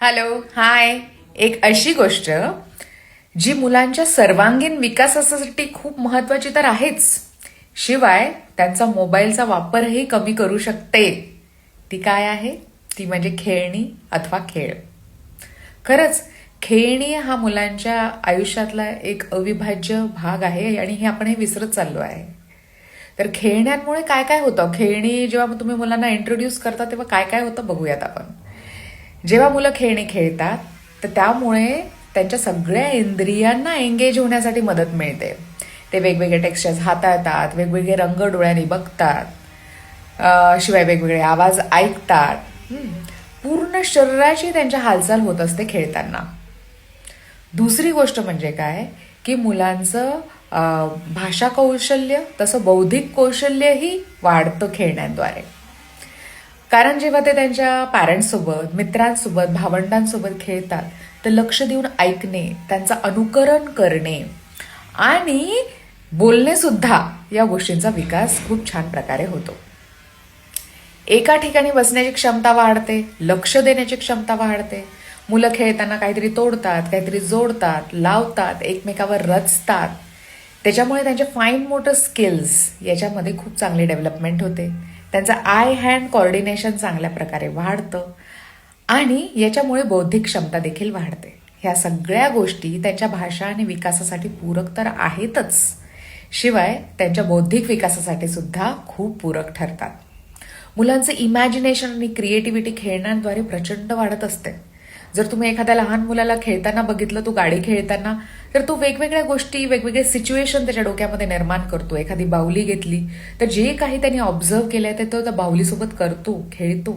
Hello hi. एक अशी गोष्ट जी मुलांच्या सर्वांगीण विकासासाठी खूप महत्वाची तर आहेच, शिवाय त्यांचा मोबाईलचा वापरही कमी करू शकते. ती काय आहे? ती म्हणजे खेळणी अथवा खेळ. खरंच खेळणी हा मुलांच्या आयुष्यातला एक अविभाज्य भाग आहे आणि हे विसरत चाललो आहे. तर खेळण्यांमुळे काय काय होतं, खेळणी जेव्हा तुम्ही मुलांना इंट्रोड्यूस करता तेव्हा काय काय होतं बघूयात आपण. जेव्हा मुलं खेळणी खेळतात तर त्यामुळे त्यांच्या सगळ्या इंद्रियांना एंगेज होण्यासाठी मदत मिळते. ते वेगवेगळे टेक्स्चर्स हाताळतात, वेगवेगळे रंग डोळ्यांनी बघतात, शिवाय वेगवेगळे आवाज ऐकतात. पूर्ण शरीराची त्यांच्या हालचाल होत असते खेळताना. दुसरी गोष्ट म्हणजे काय की मुलांचं भाषा कौशल्य तसं बौद्धिक कौशल्यही वाढतं खेळण्यांद्वारे. कारण जेव्हा ते त्यांच्या पॅरेंट्ससोबत, मित्रांसोबत, भावंडांसोबत खेळतात तर लक्ष देऊन ऐकणे, त्यांचं अनुकरण करणे आणि बोलणे सुद्धा या गोष्टींचा विकास खूप छान प्रकारे होतो. एका ठिकाणी बसण्याची क्षमता वाढते, लक्ष देण्याची क्षमता वाढते. मुलं खेळताना काहीतरी तोडतात, काहीतरी जोडतात, लावतात, एकमेकावर रचतात. त्याच्यामुळे त्यांचे फाईन मोटर स्किल्स याच्यामध्ये खूप चांगली डेव्हलपमेंट होते. त्यांचं आय हँड कॉर्डिनेशन चांगल्या प्रकारे वाढतं आणि याच्यामुळे बौद्धिक क्षमता देखील वाढते. ह्या सगळ्या गोष्टी त्यांच्या भाषा आणि विकासासाठी पूरक तर आहेतच, शिवाय त्यांच्या बौद्धिक विकासासाठी सुद्धा खूप पूरक ठरतात. मुलांचं इमॅजिनेशन आणि क्रिएटिव्हिटी खेळण्यांद्वारे प्रचंड वाढत असते. जर तुम्ही एखाद्या लहान मुलाला खेळताना बघितलं, तो गाडी खेळताना, तर तो वेगवेगळ्या गोष्टी, वेगवेगळे सिच्युएशन त्याच्या डोक्यामध्ये निर्माण करतो. एखादी बाहुली घेतली तर जे काही त्यांनी ऑब्झर्व केलंय ते तो त्या बाहुलीसोबत करतो, खेळतो.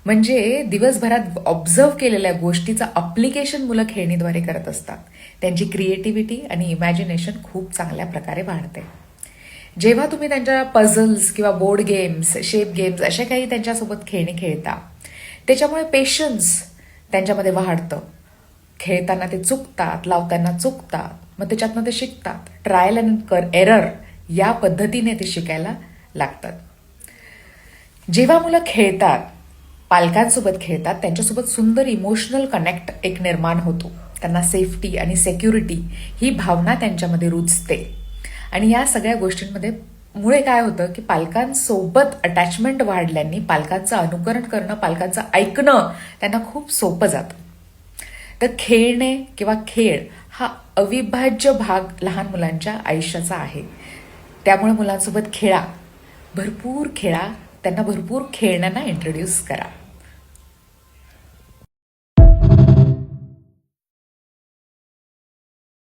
म्हणजे दिवसभरात ऑब्झर्व केलेल्या गोष्टीचं अप्लिकेशन मुलं खेळणीद्वारे करत असतात. त्यांची क्रिएटिव्हिटी आणि इमॅजिनेशन खूप चांगल्या प्रकारे वाढते. जेव्हा तुम्ही त्यांच्या पझल्स किंवा बोर्ड गेम्स, शेप गेम्स असे काही त्यांच्यासोबत खेळणी खेळता, त्याच्यामुळे पेशन्स त्यांच्यामध्ये वाढतं. खेळताना ते चुकतात, लावताना चुकतात, मग त्याच्यातनं ते शिकतात. ट्रायल अँड एरर या पद्धतीने ते शिकायला लागतात. जेव्हा मुलं खेळतात, पालकांसोबत खेळतात, त्यांच्यासोबत सुंदर इमोशनल कनेक्ट एक निर्माण होतो. त्यांना सेफ्टी आणि सेक्युरिटी ही भावना त्यांच्यामध्ये रुजते. आणि या सगळ्या गोष्टींमध्ये मुळे काय होतं की पालकांसोबत अटॅचमेंट वाढल्याने पालकांचं अनुकरण करणं, पालकांचं ऐकणं त्यांना खूप सोपं जातं. तर खेळणे किंवा खेळ हा अविभाज्य भाग लहान मुलांच्या आयुष्याचा आहे. त्यामुळे मुलांसोबत खेळा, भरपूर खेळा, त्यांना भरपूर खेळण्यांना इंट्रोड्यूस करा.